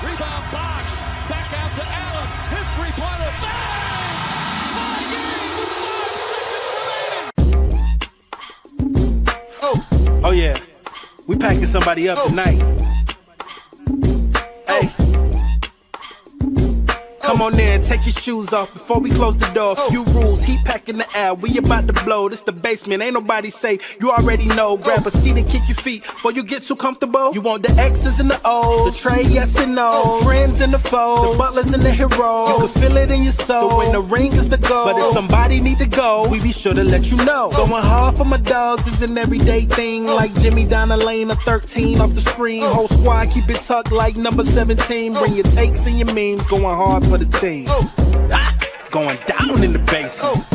Rebound Bosh. Back out to Allen. His three-pointer. Bang! Tie game with 5 seconds remaining. Oh yeah. We packing somebody up tonight. Hey. Come on in, take your shoes off before we close the door. Few rules, heat packing the air, we about to blow. This the basement, ain't nobody safe, you already know. Grab a seat and kick your feet before you get too comfortable. You want the X's and the O's, the tray, yes and no. Friends and the foes, the butlers and the heroes. You can feel it in your soul, the win the ring is the goal. But if somebody need to go, we be sure to let you know. Going hard for my dogs is an everyday thing. Like Jimmy down the lane of 13 off the screen. Whole squad keep it tucked like number 17. Bring your takes and your memes, going hard for the team. Going down in the basement.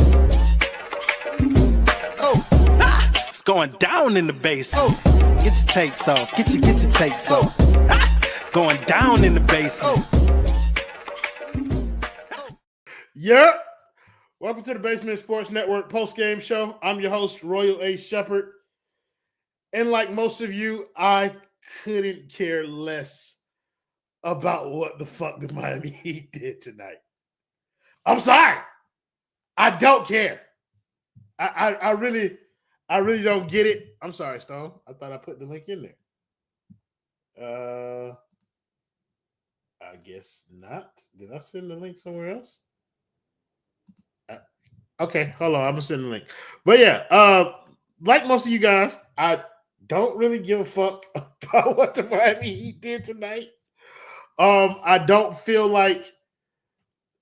It's going down in the basement. Get your takes off. Get your takes off. Going down in the basement. Yep. Welcome to the Basement Sports Network post-game show. I'm your host, Royal A. Shepherd. And like most of you, I couldn't care less about what the fuck the Miami Heat did tonight. I'm sorry. I don't care. I really don't get it. I'm sorry, Stone. I thought I put the link in there. I guess not. Did I send the link somewhere else? Okay, hold on. I'm gonna send the link. But yeah, like most of you guys, I don't really give a fuck about what the Miami Heat did tonight. I don't feel like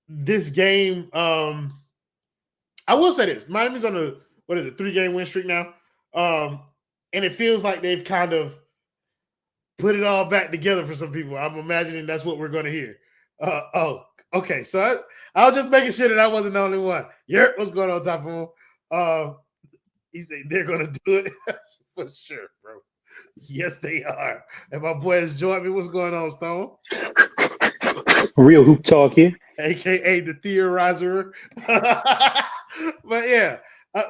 this game. I will say this: Miami's on a 3-game win streak now, and it feels like they've kind of put it all back together for some people. I'm imagining that's what we're going to hear. Okay. So I was just making sure that I wasn't the only one. Yep, what's going on, top of him? He said they're going to do it for sure, bro. Yes, they are. And my boy has joined me. What's going on, Stone? Real hoop talk here. AKA the theorizer. But yeah,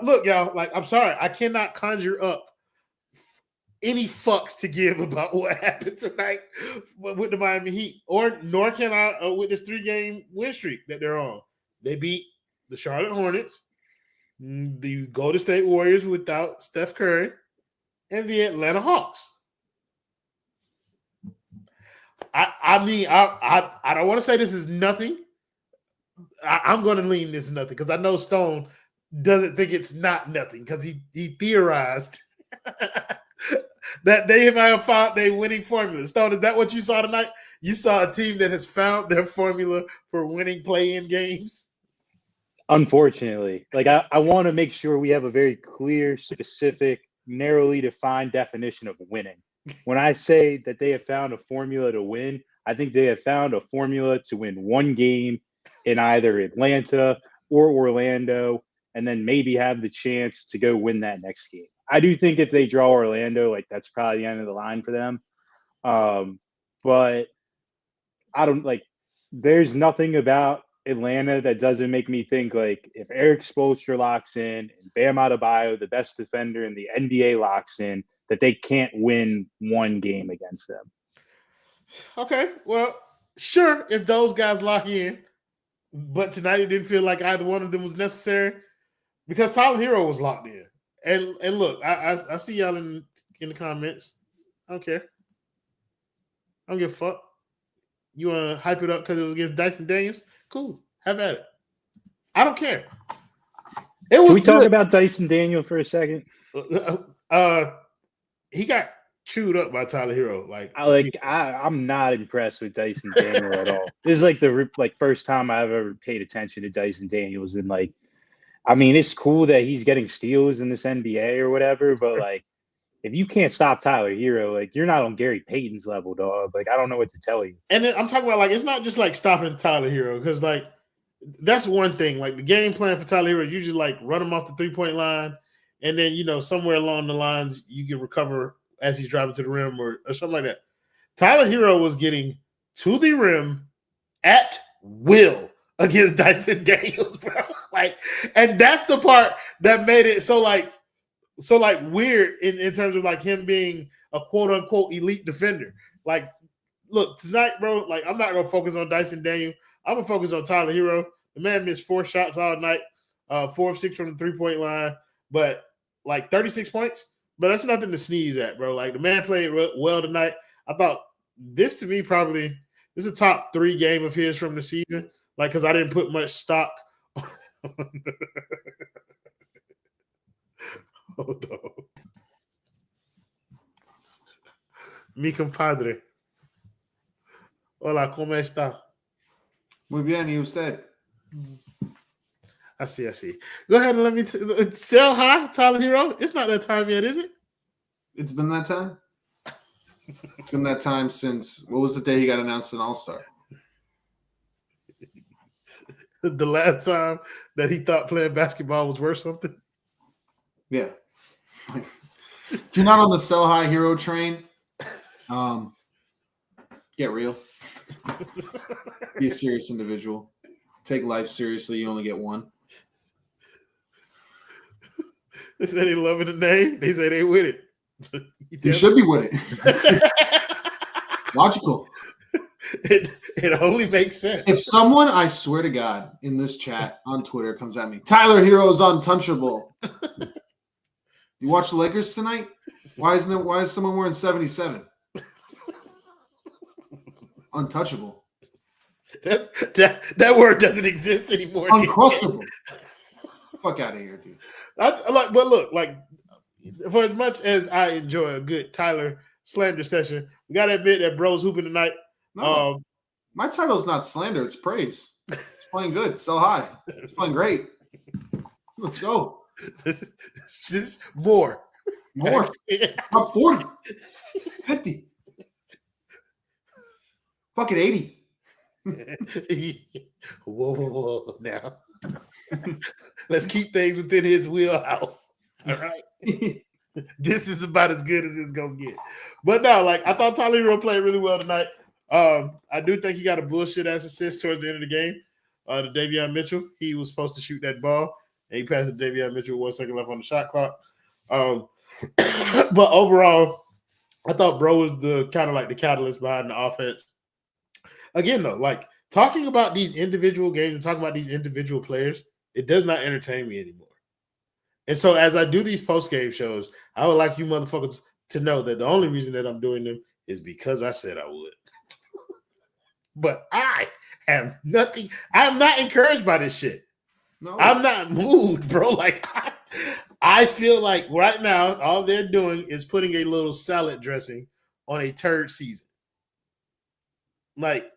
look, y'all, like, I'm sorry. I cannot conjure up any fucks to give about what happened tonight with the Miami Heat, nor can I with this 3-game win streak that they're on. They beat the Charlotte Hornets, the Golden State Warriors without Steph Curry, and the Atlanta Hawks. I mean, I don't want to say this is nothing. I'm going to lean this nothing because I know Stone doesn't think it's not nothing because he theorized that they might have found their winning formula. Stone, is that what you saw tonight? You saw a team that has found their formula for winning play-in games? Unfortunately. Like, I want to make sure we have a very clear, specific, narrowly defined definition of winning. When I say that they have found a formula to win, I think they have found a formula to win one game in either Atlanta or Orlando, and then maybe have the chance to go win that next game. I do think if they draw Orlando, like, that's probably the end of the line for them. But I don't like. There's nothing about Atlanta that doesn't make me think, like, if Eric Spoelstra locks in and Bam Adebayo, the best defender in the NBA, locks in, that they can't win one game against them. Okay, well, sure, if those guys lock in, but tonight it didn't feel like either one of them was necessary because Tyler Herro was locked in. And look, I see y'all in the comments. I don't care. I don't give a fuck. You want to hype it up because it was against Dyson Daniels? Cool. Have at it. I don't care. It was. Can we talk about Dyson Daniels for a second? He got chewed up by Tyler Herro. I'm not impressed with Dyson Daniels at all. This is like the first time I've ever paid attention to Dyson Daniels, and I mean, it's cool that he's getting steals in this NBA or whatever, but if you can't stop Tyler Herro, you're not on Gary Payton's level, dog. I don't know what to tell you. And then I'm talking about it's not just stopping Tyler Herro, because that's one thing. The game plan for Tyler Herro, usually run him off the 3-point line, and then somewhere along the lines you can recover as he's driving to the rim or something like that. Tyler Herro was getting to the rim at will against Dyson Daniels, bro. And that's the part that made it so weird in terms of him being a quote unquote elite defender. look, tonight, bro, like, I'm not going to focus on Dyson Daniel. I'm going to focus on Tyler Herro. The man missed 4 shots all night, 4 of 6 from the three-point line, but, like, 36 points. But that's nothing to sneeze at, bro. Like, the man played well tonight. I thought this, to me, probably – this is a top 3 game of his from the season, like, because I didn't put much stock on Hold on. Mi compadre. Hola, ¿cómo está? Muy bien, ¿y usted? I see. Go ahead and let me sell high, Tyler Herro. It's not that time yet, is it? It's been that time? It's been that time since, what was the day he got announced an All-Star? The last time that he thought playing basketball was worth something? Yeah. If you're not on the sell high hero train, get real. Be a serious individual. Take life seriously. You only get one. They say they loving the name. They say they with it. You should be with it. Logical. It only makes sense. If someone, I swear to God, in this chat on Twitter comes at me, Tyler Herro's untouchable. You watch the Lakers tonight? Why is someone wearing 77? Untouchable. That word doesn't exist anymore. Uncrustable. Fuck out of here, dude. But look, like, for as much as I enjoy a good Tyler slander session, we gotta admit that bro's hooping tonight. No, my title's not slander, it's praise. It's playing good, so high. It's playing great. Let's go. Just more. About 40, 50, fucking 80. Whoa, now. Let's keep things within his wheelhouse. All right. This is about as good as it's gonna get. But no, like, I thought Tyler Herro played really well tonight. I do think he got a bullshit ass assist towards the end of the game. To Davion Mitchell. He was supposed to shoot that ball, and he passed it to Davion Mitchell with 1 second left on the shot clock. But overall, I thought bro was the kind of like the catalyst behind the offense. Again, though, like, talking about these individual games and talking about these individual players, it does not entertain me anymore. And so as I do these post-game shows, I would like you motherfuckers to know that the only reason that I'm doing them is because I said I would. But I have nothing. I'm not encouraged by this shit. No. I'm not moved, bro. Like, I feel like right now, all they're doing is putting a little salad dressing on a turd season. Like,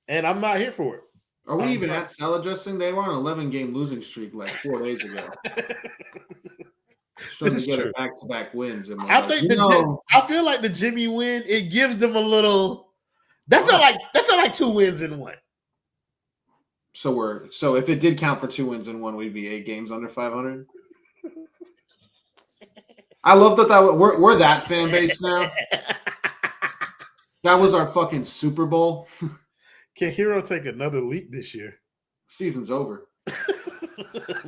and I'm not here for it. Are we even at salad dressing? They were on an 11-game losing streak like 4 days ago. Trying to get back-to-back wins. And I think I feel like the Jimmy win, it gives them a little. That felt like 2 wins in 1. So if it did count for 2 wins in 1, we'd be 8 games under 500. I love that we're that fan base now. That was our fucking Super Bowl. Can Herro take another leap this year? Season's over.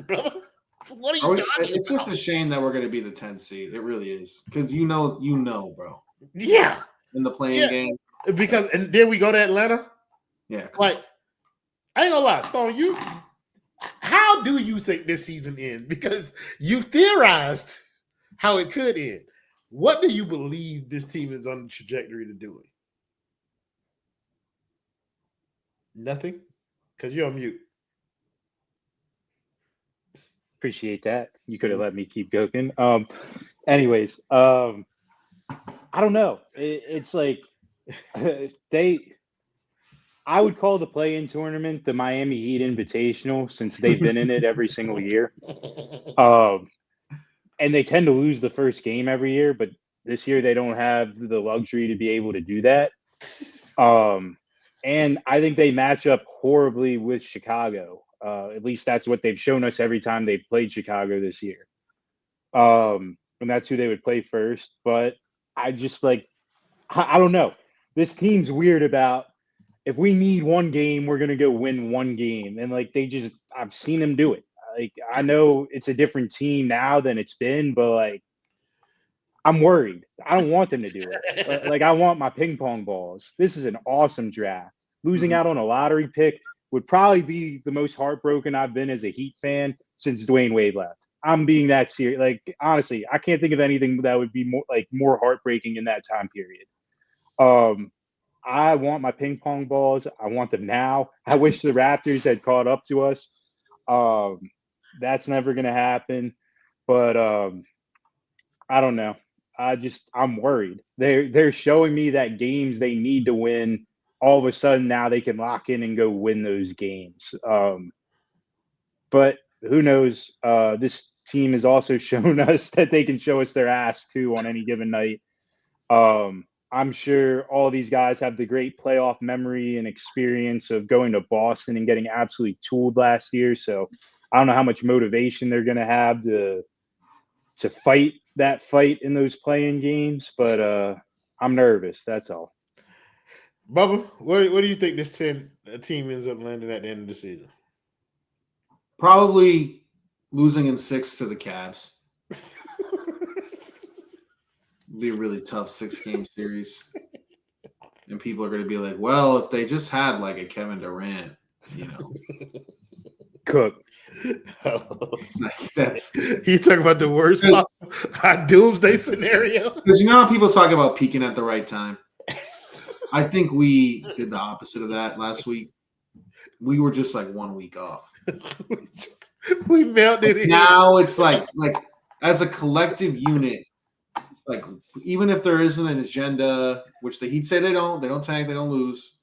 Brother, what are you talking about? It's just a shame that we're going to be the 10th seed. It really is. Because you know, bro. Yeah. In the playing game. Because and then we go to Atlanta. Yeah. Like, I ain't gonna lie, Stone, how do you think this season ends? Because you theorized how it could end. What do you believe this team is on the trajectory to doing? Nothing? Because you're on mute. Appreciate that. You could have let me keep joking. Anyways, I don't know. It's like I would call the play-in tournament the Miami Heat Invitational since they've been in it every single year. And they tend to lose the first game every year, but this year they don't have the luxury to be able to do that. And I think they match up horribly with Chicago. At least that's what they've shown us every time they've played Chicago this year. And that's who they would play first. But I just I don't know. This team's weird about if we need one game, we're going to go win one game. And I've seen them do it. Like, I know it's a different team now than it's been, but I'm worried. I don't want them to do it. Like, I want my ping pong balls. This is an awesome draft. Losing out on a lottery pick would probably be the most heartbroken I've been as a Heat fan since Dwayne Wade left. I'm being that serious. Like, honestly, I can't think of anything that would be more heartbreaking in that time period. I want my ping pong balls. I want them now. I wish the Raptors had caught up to us. That's never going to happen. But I don't know. I'm worried. They're showing me that games they need to win, all of a sudden now they can lock in and go win those games. But who knows? This team has also shown us that they can show us their ass too on any given night. I'm sure all these guys have the great playoff memory and experience of going to Boston and getting absolutely tooled last year. So I don't know how much motivation they're going to have to fight that fight in those playing games, but I'm nervous. That's all. Bubba, where do you think this team ends up landing at the end of the season? Probably losing in 6 to the Cavs. Be a really tough 6-game series. And people are going to be like, well, if they just had like a Kevin Durant, Cook. That's you talking about the worst doomsday scenario? Because how people talk about peaking at the right time. I think we did the opposite of that last week. We were just like 1 week off. We melted it. Now it's like as a collective unit, like even if there isn't an agenda, which the Heat say they don't tank, they don't lose.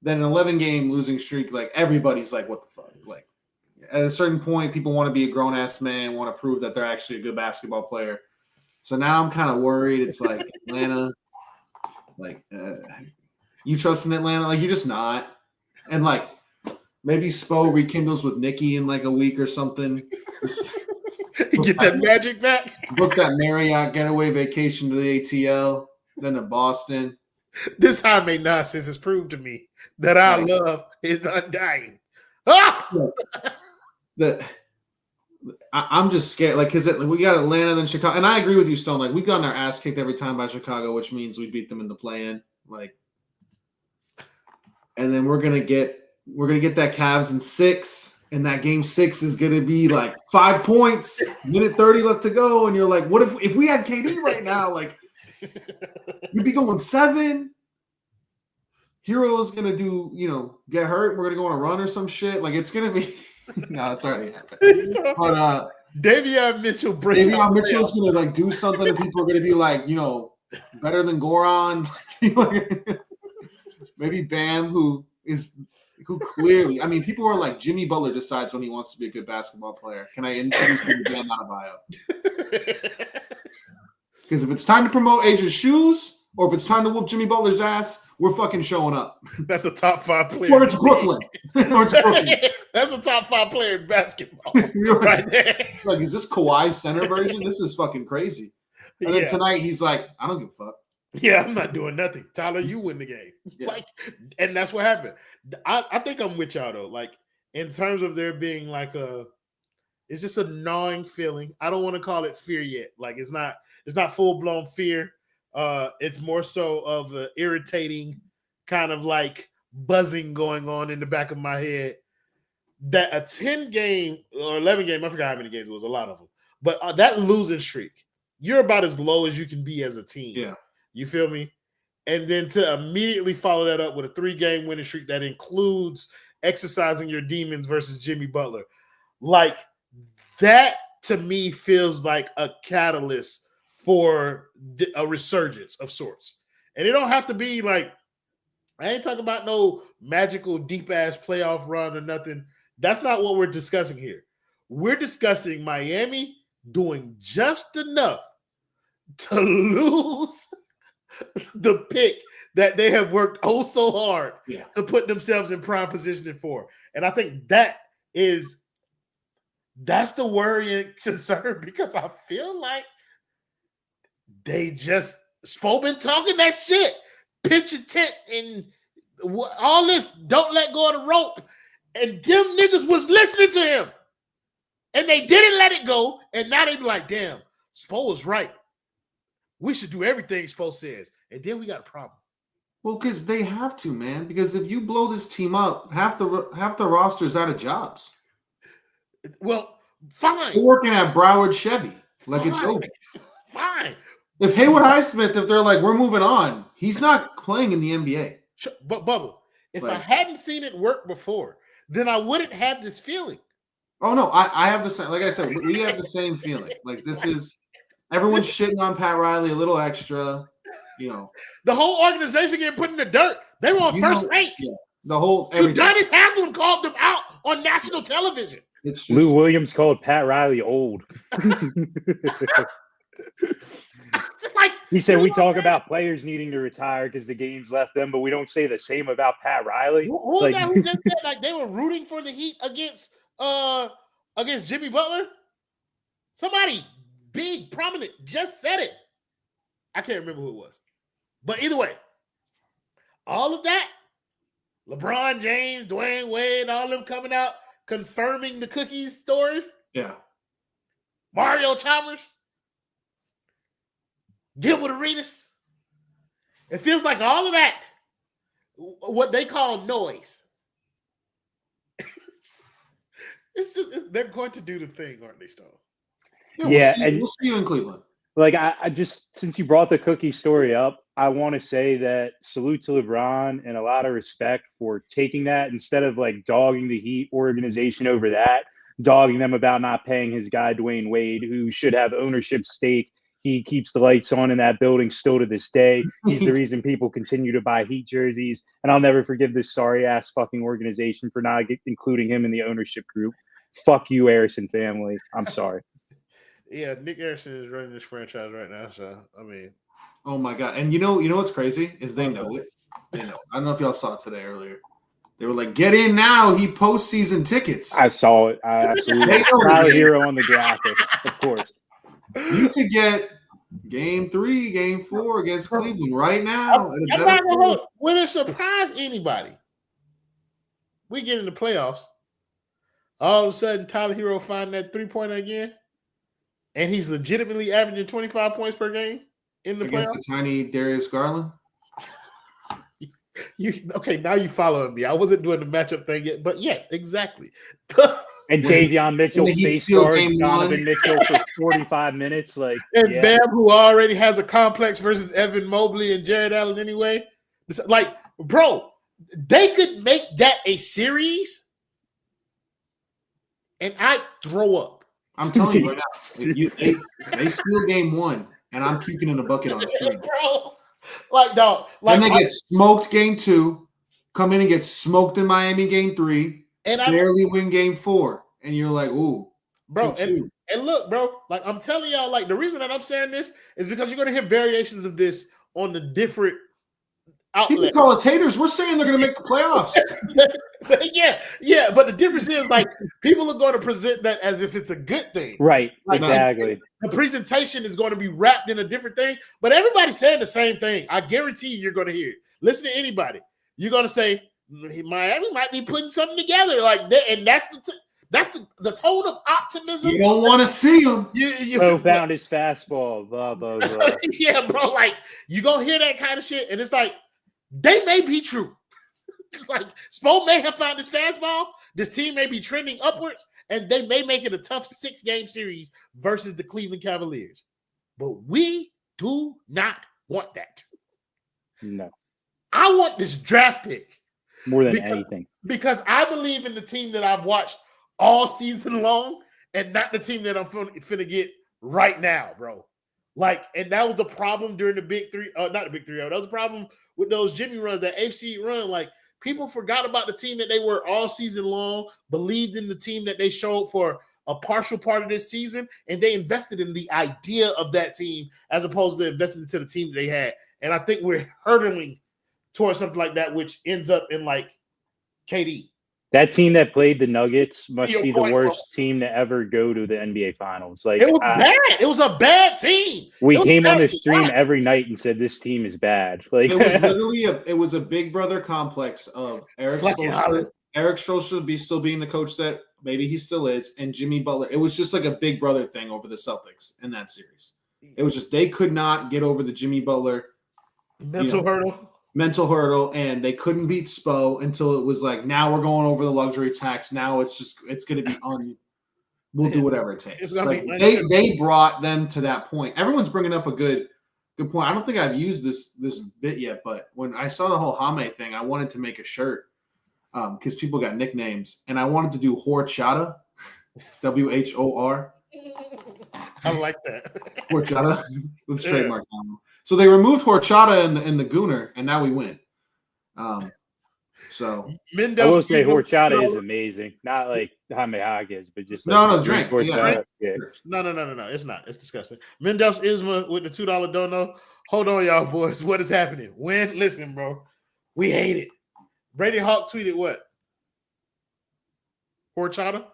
Then an 11-game losing streak, like everybody's like, what the fuck? Like at a certain point, people want to be a grown-ass man, want to prove that they're actually a good basketball player. So now I'm kind of worried. It's like Atlanta, like you trust in Atlanta? Like you're just not. And like maybe Spo rekindles with Nikki in like a week or something. Get that magic back. Book that Marriott getaway vacation to the ATL, then to Boston. This Jaime nonsense has proved to me that our love is undying. Ah! I'm just scared, like, because we got Atlanta, then Chicago, and I agree with you, Stone. Like, we've gotten our ass kicked every time by Chicago, which means we beat them in the play-in. Like, and then we're gonna get that Cavs in 6, and that game 6 is gonna be like 5 points, minute 30 left to go, and you're like, what if we had KD right now? Like, we'd be going 7. Herro is gonna get hurt. We're gonna go on a run or some shit. Like, it's gonna be. No, it's already happened. But Davion Mitchell's gonna like do something, and people are gonna be like, better than Goran. Maybe Bam, who clearly, I mean, people are like, Jimmy Butler decides when he wants to be a good basketball player. Can I introduce you to Bam Adebayo? Because if it's time to promote Asia's shoes, or if it's time to whoop Jimmy Butler's ass, we're fucking showing up. That's a top 5 player. Or it's Brooklyn. That's a top 5 player in basketball. Right there. Like, is this Kawhi's center version? This is fucking crazy. And then tonight he's like, I don't give a fuck. Yeah, I'm not doing nothing. Tyler, you win the game. Yeah. Like, and that's what happened. I think I'm with y'all though. Like, in terms of there being like it's just a gnawing feeling. I don't want to call it fear yet. Like, it's not full-blown fear. It's more so of an irritating kind of like buzzing going on in the back of my head that a 10-game or 11-game, I forgot how many games it was, a lot of them, but that losing streak, you're about as low as you can be as a team. Yeah. You feel me? And then to immediately follow that up with a 3-game winning streak that includes exercising your demons versus Jimmy Butler. Like, that to me feels like a catalyst for a resurgence of sorts. And it don't have to be like, I ain't talking about no magical deep-ass playoff run or nothing. That's not what we're discussing here. We're discussing Miami doing just enough to lose the pick that they have worked so hard to put themselves in prime position for. And I think that's the worrying concern, because I feel like they just Spo been talking that shit. Pitch your tent and all this. Don't let go of the rope. And them niggas was listening to him. And they didn't let it go. And now they be like, damn, Spo was right. We should do everything Spo says. And then we got a problem. Well, because they have to, man. Because if you blow this team up, half the roster's out of jobs. Well, fine. They're working at Broward Chevy. Like it's over. Fine. If Haywood Highsmith, if they're like, we're moving on, he's not playing in the NBA. But Bubba, if Like, I hadn't seen it work before, then I wouldn't have this feeling. Oh no, I have the same. Like I said, we have the same feeling. Like this is everyone's shitting on Pat Riley a little extra. You know, the whole organization getting put in the dirt. They were on first rate. Yeah, the whole everything. Udonis Haslem called them out on national television. It's just, Lou Williams called Pat Riley old. Like, he said we talk about players needing to retire because the game's left them, but we don't say the same about Pat Riley. Who Like, that who just said like they were rooting for the Heat against Jimmy Butler? Somebody big, prominent just said it. I can't remember who it was. But either way, all of that, LeBron James, Dwayne Wade, all of them coming out confirming the cookies story. yeah. Mario Chalmers, Gilbert Arenas. It feels like all of that, what they call noise. They're going to do the thing, aren't they, Stone? Yeah, we'll see you in Cleveland. Like I just, since you brought the cookie story up, I want to say that salute to LeBron and a lot of respect for taking that instead of like dogging the Heat organization over that, dogging them about not paying his guy Dwayne Wade, who should have ownership stake. He keeps the lights on in that building still to this day. He's the reason people continue to buy Heat jerseys. And I'll never forgive this sorry ass fucking organization for not including him in the ownership group. Fuck you, Harrison family. I'm sorry. Yeah, Nick Harrison is running this franchise right now. So, I mean. Oh, my God. And you know what's crazy is they know it. They know. I don't know if y'all saw it today earlier. They were like, get in now. He postseason tickets. I saw it. I absolutely. Tyler Herro on the graphic, of course. You could get game 3, game 4 against Cleveland right now. Would it surprise anybody? We get in the playoffs. All of a sudden, Tyler Herro find that 3-pointer again. And he's legitimately averaging 25 points per game in the against playoffs. The tiny Darius Garland. Okay, now you following me. I wasn't doing the matchup thing yet, but yes, exactly. And Davion Mitchell face guards Donovan Mitchell for 45 minutes. Like, and Bam, who already has a complex versus Evan Mobley and Jared Allen anyway. Like, bro, they could make that a series, and I throw up. I'm telling you right now, they steal game 1, and I'm puking in a bucket on the street. Bro, like, no. Like, then they get smoked game 2, come in and get smoked in Miami game 3, and barely win game 4. And you're like, ooh. Bro, and look, bro, like I'm telling y'all, like the reason that I'm saying this is because you're going to hear variations of this on the different outlets. People call us haters. We're saying they're going to make the playoffs. yeah, but the difference is like people are going to present that as if it's a good thing. Right, like, exactly. The presentation is going to be wrapped in a different thing, but everybody's saying the same thing. I guarantee you're going to hear it. Listen to anybody. You're going to say Miami might be putting something together like that, and that's the tone of optimism. You don't want to see him. You found his fastball. Blah, blah, blah. Yeah, bro. Like, you going to hear that kind of shit, and it's like, they may be true. Like, Spo may have found his fastball. This team may be trending upwards, and they may make it a tough 6-game series versus the Cleveland Cavaliers. But we do not want that. No. I want this draft pick. More than anything. Because I believe in the team that I've watched all season long and not the team that I'm finna get right now, bro. Like, and that was the problem during the Big Three. Not the Big Three. That was the problem with those Jimmy runs, that AFC run. Like, people forgot about the team that they were all season long, believed in the team that they showed for a partial part of this season, and they invested in the idea of that team as opposed to investing into the team that they had. And I think we're hurtling towards something like that, which ends up in like KD. That team that played the Nuggets must be the worst team to ever go to the NBA Finals. Like, it was bad. It was a bad team. We came on the stream every night and said this team is bad. Like, it was literally a big brother complex of Eric Spoelstra. Eric Spoelstra still being the coach that maybe he still is, and Jimmy Butler. It was just like a big brother thing over the Celtics in that series. It was just they could not get over the Jimmy Butler mental hurdle, and they couldn't beat Spo until it was like, now we're going over the luxury tax. Now it's going to be we'll do whatever it takes. Like they brought them to that point. Everyone's bringing up a good point. I don't think I've used this bit yet, but when I saw the whole Jaime thing, I wanted to make a shirt because people got nicknames, and I wanted to do Horchata, WHOR. I like that. Horchata. Let's trademark that. So they removed Horchata in the Gooner, and now we win. So I will say Horchata is amazing. Not like Jaime Jaquez, but just no drink. Horchata. Yeah. No. It's not. It's disgusting. Mendel's Isma with the $2 dono. Hold on, y'all boys. What is happening? Listen, bro. We hate it. Brady Hawk tweeted what? Horchata?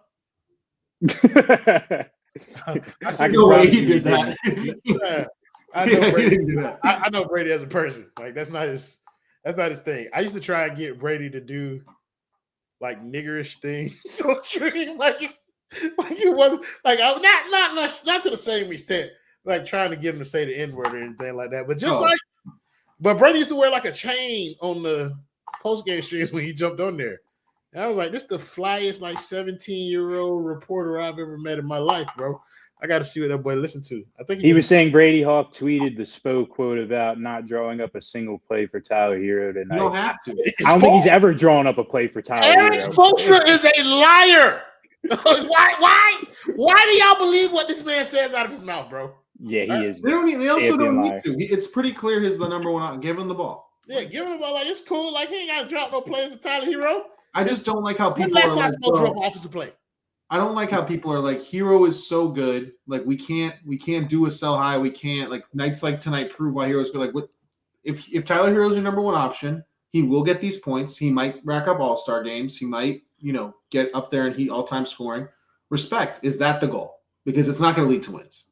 I know way he did that. I know Brady. I know Brady as a person. Like that's not his thing. I used to try and get Brady to do like niggerish things on stream, like it wasn't like I not to the same extent, like trying to get him to say the N-word or anything like that. But just but Brady used to wear like a chain on the post-game streams when he jumped on there. And I was like, this is the flyest like 17-year-old reporter I've ever met in my life, bro. I got to see what that boy listened to. I think he was saying Brady Hawk tweeted the Spo quote about not drawing up a single play for Tyler Herro tonight. You don't have to. I don't think he's ever drawn up a play for Tyler Eric Herro. Spoelstra is a liar. Why do y'all believe what this man says out of his mouth, bro? Yeah, he is. They also don't need to. It's pretty clear he's the number one. Give him the ball. Yeah, give him the ball. Like it's cool. Like he ain't got to drop no play for Tyler Herro. I just don't like how people are like, drop offensive play. I don't like how people are like, Herro is so good. Like we can't do a sell high. We can't like nights like tonight prove why Herro's good. Like what if Tyler Herro's your number one option, he will get these points. He might rack up all-star games. He might, get up there and he all-time scoring. Respect. Is that the goal? Because it's not going to lead to wins.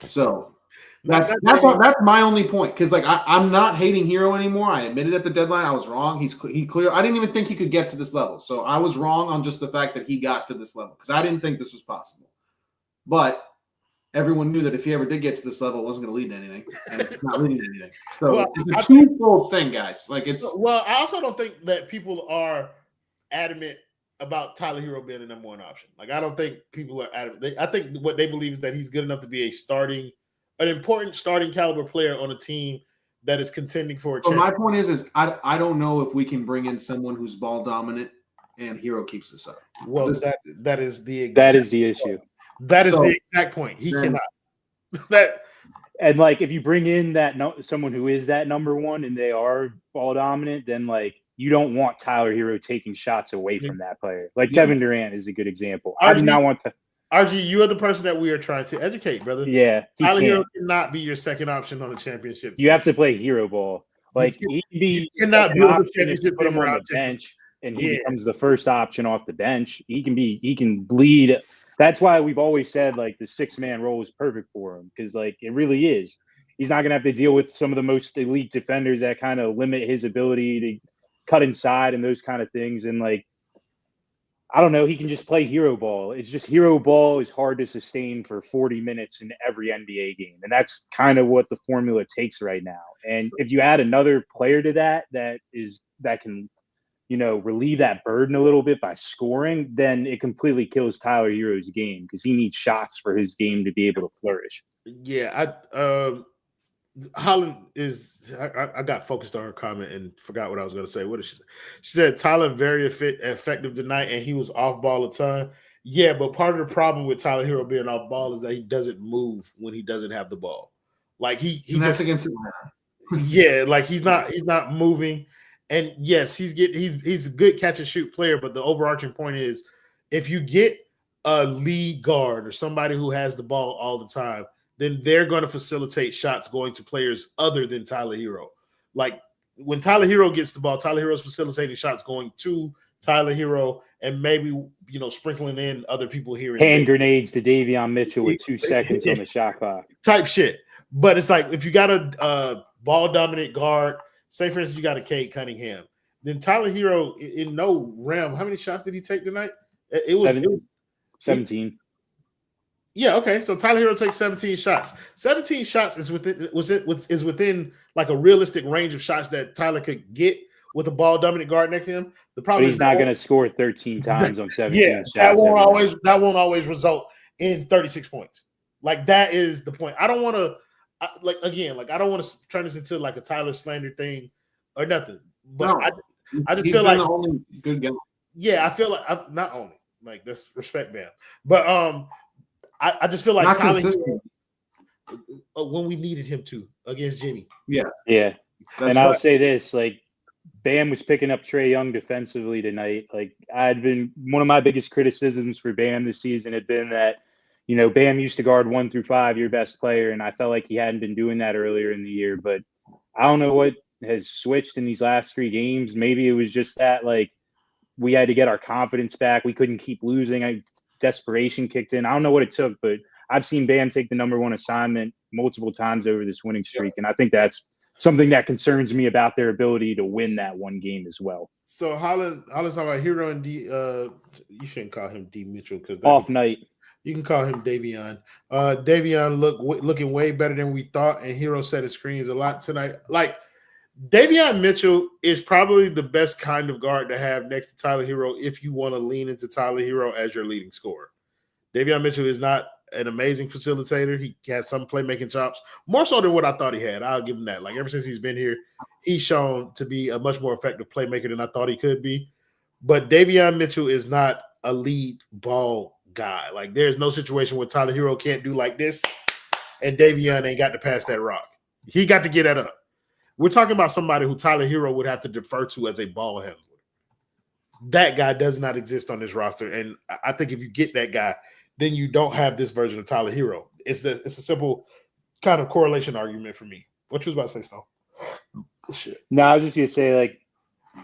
So that's my only point. Because like I'm not hating Herro anymore. I admitted at the deadline I was wrong. He clear. I didn't even think he could get to this level. So I was wrong on just the fact that he got to this level because I didn't think this was possible. But everyone knew that if he ever did get to this level, it wasn't going to lead to anything, and it's not leading to anything. So it's a twofold thing, guys. Like it's I also don't think that people are adamant about Tyler Herro being the number one option. Like I don't think people are adamant. I think what they believe is that he's good enough to be an important starting caliber player on a team that is contending for a championship. My point is I don't know if we can bring in someone who's ball dominant and Herro keeps this up. Well, that is the issue. That is the exact point. He cannot. And like if you bring in someone who is that number one and they are ball dominant, then like you don't want Tyler Herro taking shots away from that player. Like Kevin Durant is a good example. I do not want to. RG, you are the person that we are trying to educate, brother. Yeah. Tyler Herro cannot be your second option on the championship team. You have to play Herro ball. Like he cannot be the championship put him on the bench and he becomes the first option off the bench. He can bleed. That's why we've always said like the 6-man role is perfect for him because like it really is. He's not gonna have to deal with some of the most elite defenders that kind of limit his ability to cut inside and those kind of things. And like, I don't know, he can just play Herro ball. It's just Herro ball is hard to sustain for 40 minutes in every NBA game. And that's kind of what the formula takes right now. And if you add another player to that can, relieve that burden a little bit by scoring, then it completely kills Tyler Herro's game because he needs shots for his game to be able to flourish. Yeah, Holland is. I got focused on her comment and forgot what I was going to say. What did she say? She said Tyler very effective tonight, and he was off ball a ton. Yeah, but part of the problem with Tyler Herro being off ball is that he doesn't move when he doesn't have the ball. Like he just against Atlanta. Yeah, like he's not moving. And yes, he's a good catch and shoot player. But the overarching point is, if you get a lead guard or somebody who has the ball all the time, then they're going to facilitate shots going to players other than Tyler Herro. Like when Tyler Herro gets the ball, Tyler Herro's facilitating shots going to Tyler Herro and maybe, sprinkling in other people here. Hand grenades to Davion Mitchell with 2 seconds on the shot clock. Type shit. But it's like if you got a ball-dominant guard, say, for instance, you got a Cade Cunningham, then Tyler Herro in no realm, how many shots did he take tonight? It was 17. Yeah, okay. So Tyler Herro takes 17 shots. 17 shots is within like a realistic range of shots that Tyler could get with a ball dominant guard next to him. The But problem he's is not going to score 13 times on 17 shots. That won't always result in 36 points. Like that is the point. I don't want to I don't want to turn this into like a Tyler slander thing or nothing. But No, I just he's feel been like the only good guy. yeah, I feel like I'm not only like that's respect, man. But I just feel like Not Tyler consistent. when we needed him to against Jimmy. Yeah. That's And I'll say this, like Bam was picking up Trae Young defensively tonight. Like one of my biggest criticisms for Bam this season had been that, Bam used to guard 1 through 5, your best player. And I felt like he hadn't been doing that earlier in the year, but I don't know what has switched in these last 3 games. Maybe it was just that, like, we had to get our confidence back. We couldn't keep losing. Desperation kicked in. I don't know what it took, but I've seen Bam take the number 1 assignment multiple times over this winning streak. And I think that's something that concerns me about their ability to win that one game as well. So Holland's talking about Herro and D. You shouldn't call him D Mitchell because off night. You can call him Davion. Davion looking way better than we thought, and Herro set his screens a lot tonight. Like Davion Mitchell is probably the best kind of guard to have next to Tyler Herro if you want to lean into Tyler Herro as your leading scorer. Davion Mitchell is not an amazing facilitator. He has some playmaking chops, more so than what I thought he had. I'll give him that. Like ever since he's been here, he's shown to be a much more effective playmaker than I thought he could be. But Davion Mitchell is not a lead ball guy. Like there's no situation where Tyler Herro can't do like this, and Davion ain't got to pass that rock. He got to get that up. We're talking about somebody who Tyler Herro would have to defer to as a ball handler. That guy does not exist on this roster, and I think if you get that guy, then you don't have this version of Tyler Herro. It's a simple kind of correlation argument for me. What you was about to say, Stone? Shit. No, I was just gonna say, like,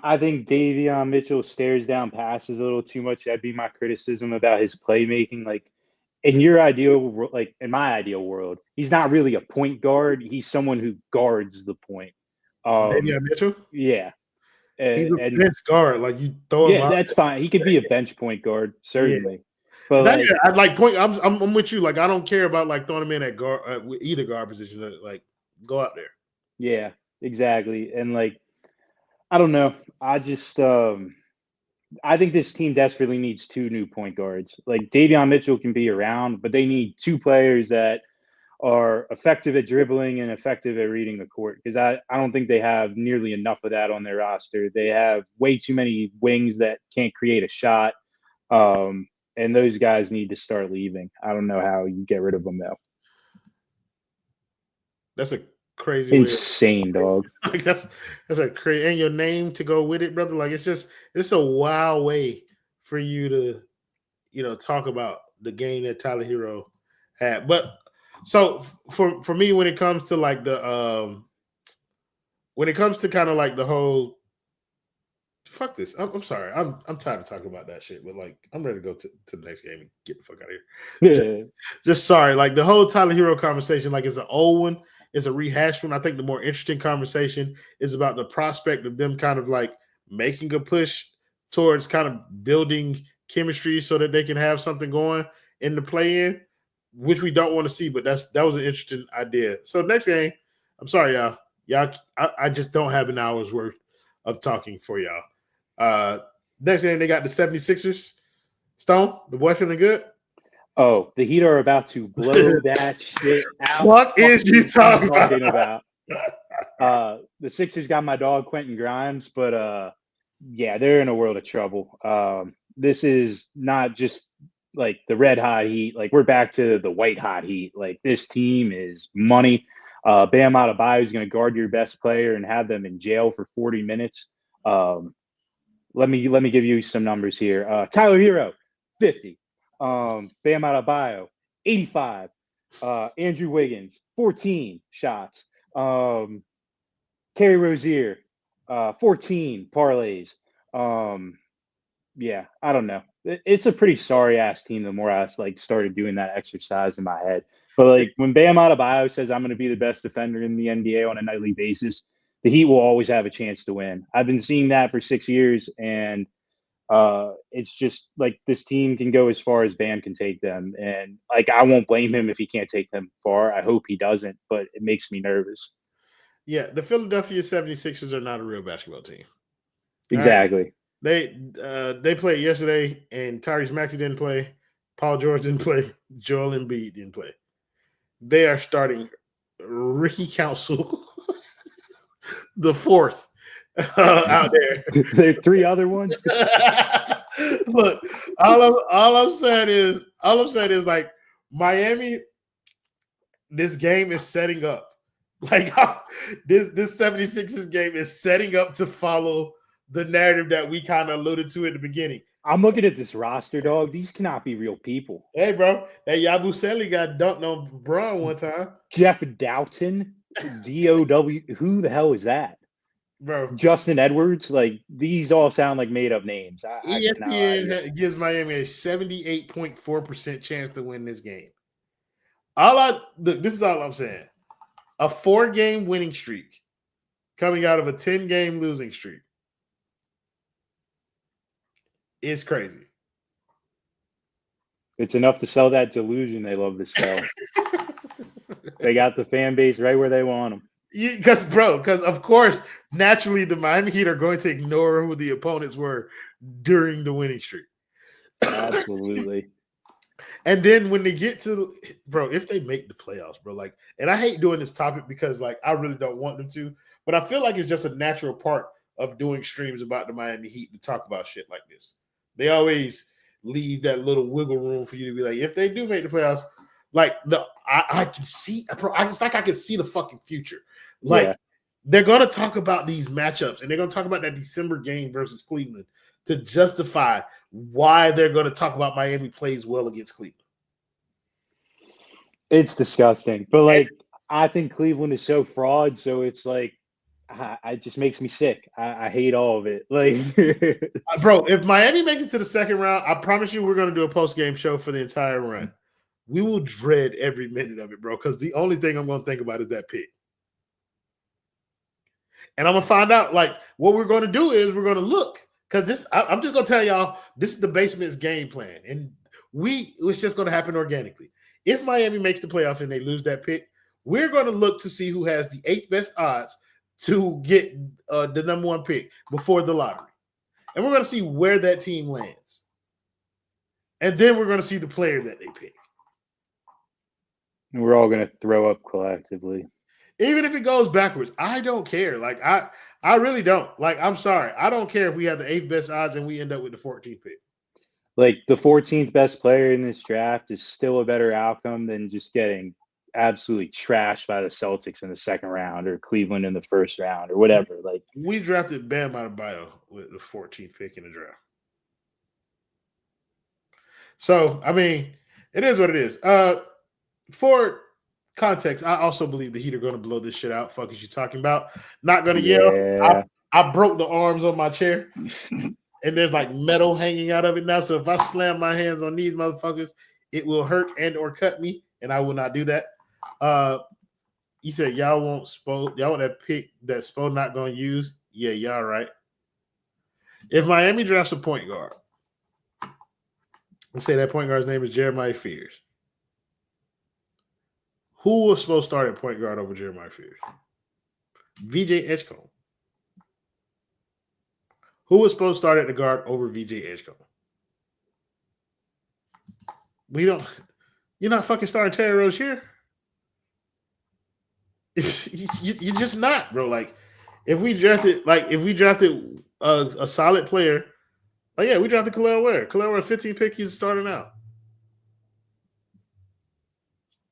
I think Davion Mitchell stares down passes a little too much. That'd be my criticism about his playmaking. Like in my ideal world, he's not really a point guard. He's someone who guards the point. Davion Mitchell? Yeah. He's a bench guard. Like you throw him out. That's fine. He could be a bench point guard, certainly. Yeah. But I like point. I'm with you. Like I don't care about like throwing him in at guard, either guard position. Like go out there. Yeah, exactly. And like I don't know. I just I think this team desperately needs 2 new point guards. Like Davion Mitchell can be around, but they need 2 players that are effective at dribbling and effective at reading the court. Because I don't think they have nearly enough of that on their roster. They have way too many wings that can't create a shot. And those guys need to start leaving. I don't know how you get rid of them though. That's a crazy, insane dog. Like that's a crazy, and your name to go with it, brother. Like it's a wild way for you to, talk about the game that Tyler Herro had. But so for me, when it comes to like when it comes to kind of like the whole. Fuck this. I'm sorry. I'm tired of talking about that shit, but like I'm ready to go to the next game and get the fuck out of here. Just sorry. Like the whole Tyler Herro conversation, like it's an old one, it's a rehashed one. I think the more interesting conversation is about the prospect of them kind of like making a push towards kind of building chemistry so that they can have something going in the play-in, which we don't want to see, but that was an interesting idea. So next game, I'm sorry, y'all. I just don't have an hour's worth of talking for y'all. Next game, they got the 76ers. Stone, the boy feeling good? Oh, the Heat are about to blow that shit out. What is you talking about? The Sixers got my dog Quentin Grimes, but yeah, they're in a world of trouble. This is not just like the red hot Heat. Like we're back to the white hot Heat. Like this team is money. Bam Adebayo is going to guard your best player and have them in jail for 40 minutes. Let me give you some numbers here. Tyler Herro, 50. Bam Adebayo, 85. Andrew Wiggins, 14 shots. Terry Rozier, 14 parlays. Yeah, I don't know. It's a pretty sorry ass team. The more I started doing that exercise in my head, but like when Bam Adebayo says I'm going to be the best defender in the NBA on a nightly basis, the Heat will always have a chance to win. I've been seeing that for 6 years, and It's just like this team can go as far as Bam can take them. And like, I won't blame him if he can't take them far. I hope he doesn't, but it makes me nervous. Yeah, the Philadelphia 76ers are not a real basketball team. Exactly. Right? They played yesterday, and Tyrese Maxey didn't play. Paul George didn't play. Joel Embiid didn't play. They are starting Ricky Council, the fourth, out there. There are 3 other ones. Look, all I'm saying is like Miami. This game is setting up. Like this 76ers game is setting up to follow the narrative that we kind of alluded to at the beginning. I'm looking at this roster, dog. These cannot be real people. Hey, bro, that Yabusele got dunked on Braun one time. Jeff Doughton, D-O-W. Who the hell is that? Bro, Justin Edwards. Like, these all sound like made-up names. ESPN gives Miami a 78.4% chance to win this game. This is all I'm saying. A 4-game winning streak coming out of a 10-game losing streak is crazy. It's enough to sell that delusion they love to sell. They got the fan base right where they want them. Because of course, naturally, the Miami Heat are going to ignore who the opponents were during the winning streak. Absolutely. And then when they get to, if they make the playoffs, like, and I hate doing this topic because, like, I really don't want them to, but I feel like it's just a natural part of doing streams about the Miami Heat to talk about shit like this. They always leave that little wiggle room for you to be like, if they do make the playoffs, like, I can see, it's like I can see the fucking future. Like, they're going to talk about these matchups, and they're going to talk about that December game versus Cleveland to justify why they're going to talk about Miami plays well against Cleveland. It's disgusting. But, like, I think Cleveland is so fraud, so it's like, it just makes me sick. I hate all of it. Like, bro, if Miami makes it to the second round, I promise you we're going to do a post-game show for the entire run. We will dread every minute of it, bro, because the only thing I'm going to think about is that pick. And I'm going to find out, like, what we're going to do is we're going to look. Because I'm just going to tell y'all, this is the basement's game plan. And it's just going to happen organically. If Miami makes the playoffs and they lose that pick, we're going to look to see who has the 8th best odds to get the number 1 pick before the lottery. And we're going to see where that team lands. And then we're going to see the player that they pick. We're all going to throw up collectively. Even if it goes backwards, I don't care. Like, I really don't. Like, I'm sorry. I don't care if we have the 8th best odds and we end up with the 14th pick. Like, the 14th best player in this draft is still a better outcome than just getting absolutely trashed by the Celtics in the second round or Cleveland in the first round or whatever. Like, we drafted Bam Adebayo with the 14th pick in the draft. So, I mean, it is what it is. For context, I also believe the Heat are going to blow this shit out. Fuck is you talking about? Not going to yell. I broke the arms on my chair, and there's like metal hanging out of it now. So if I slam my hands on these motherfuckers, it will hurt and or cut me, and I will not do that. You said y'all want Spo. Y'all want that pick that Spo not going to use? Yeah, y'all right. If Miami drafts a point guard, let's say that point guard's name is Jeremiah Fears. Who was supposed to start at point guard over Jeremiah Fears? VJ Edgecombe. Who was supposed to start at the guard over VJ Edgecombe? You're not fucking starting Terry Rozier. You're just not, bro. Like, if we drafted a solid player, oh yeah, we drafted Kel'el Ware. Kel'el Ware, 15 pick, he's starting out.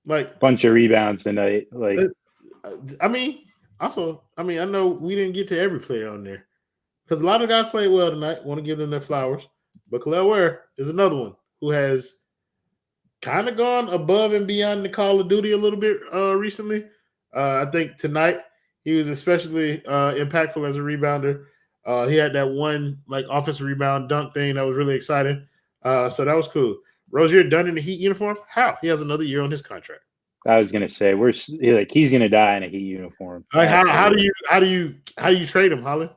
Like, bunch of rebounds tonight. Like, I know we didn't get to every player on there because a lot of guys played well tonight. Want to give them their flowers, but Kel'el Ware is another one who has kind of gone above and beyond the Call of Duty a little bit recently. I think tonight he was especially impactful as a rebounder. He had that one like offensive rebound dunk thing that was really exciting. So that was cool. Rozier done in the Heat uniform? How? He has another year on his contract. I was gonna say he's gonna die in a Heat uniform. Like, how do you trade him, Holly?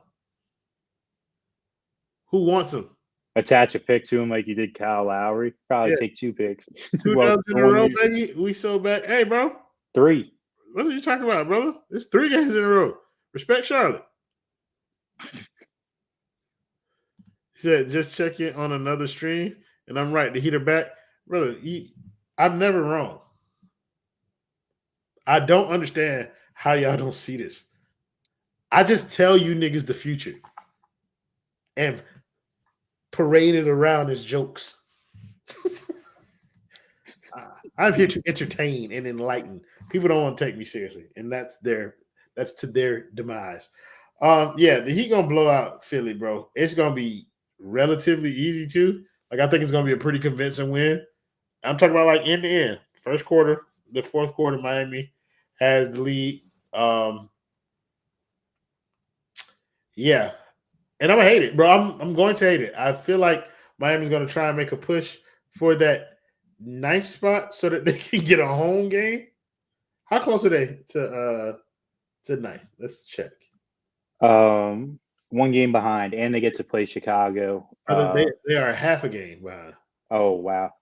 Who wants him? attach a pick to him like you did Kyle Lowry. Probably take 2 picks. 2 dubs in a row, baby. We so back. Hey, bro. 3. What are you talking about, brother? It's 3 games in a row. Respect Charlotte. He said, just check in on another stream, and I'm right. The Heat are back. Brother, I'm never wrong. I don't understand how y'all don't see this. I just tell you niggas the future and parade it around as jokes. I'm here to entertain and enlighten. People don't want to take me seriously, and that's to their demise. The Heat gonna blow out Philly, bro. It's gonna be relatively easy too. Like I think it's gonna be a pretty convincing win. I'm talking about like end to end. First quarter, the fourth quarter, Miami has the lead. And I'm gonna hate it, bro. I'm going to hate it. I feel like Miami's gonna try and make a push for that 9th spot so that they can get a home game. How close are they to 9th? Let's check. 1 game behind, and they get to play Chicago. They are half a game behind. Oh, wow.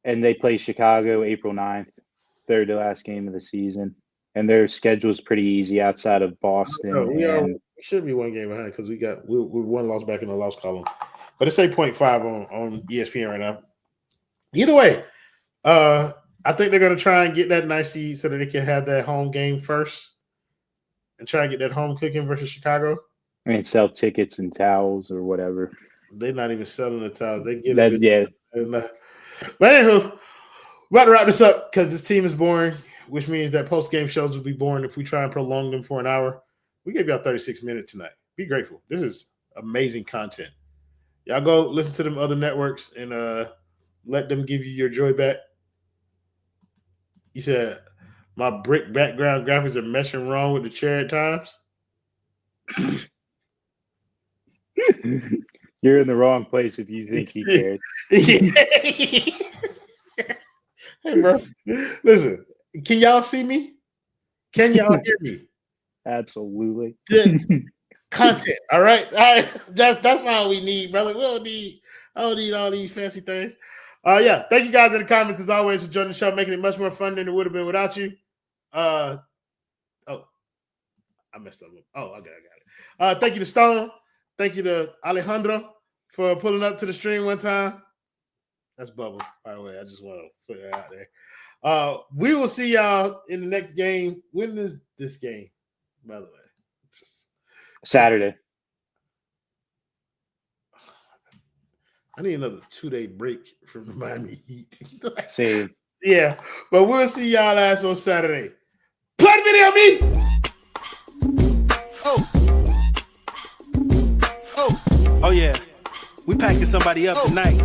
And they play Chicago April 9th, third to last game of the season. And their schedule's pretty easy outside of Boston. We should be 1 game behind because we're 1 loss back in the loss column. But it's 8.5 on ESPN right now. Either way, I think they're going to try and get that nice seed so that they can have that home game first and try and get that home cooking versus Chicago. I mean, sell tickets and towels or whatever. They're not even selling the towels. They get it. Yeah. But anywho, we're about to wrap this up because this team is boring, which means that post-game shows will be boring if we try and prolong them for an hour. We gave y'all 36 minutes tonight. Be grateful. This is amazing content. Y'all go listen to them other networks and let them give you your joy back. You said my brick background graphics are meshing wrong with the chair at times. You're in the wrong place if you think he cares. Hey, bro. Listen, can y'all see me? Can y'all hear me? Absolutely. Content, all right? That's all we need, brother. I don't need all these fancy things. Thank you guys in the comments as always for joining the show, making it much more fun than it would have been without you. I messed up. Oh, I got it. Thank you to Stone. Thank you to Alejandro for pulling up to the stream one time. That's Bubble, by the way. I just want to put that out there. We will see y'all in the next game. When is this game, by the way? Saturday. I need another 2-day break from the Miami Heat. Same. Yeah, but we'll see y'all ass on Saturday. Play the video, me! Oh yeah, we packing somebody up tonight.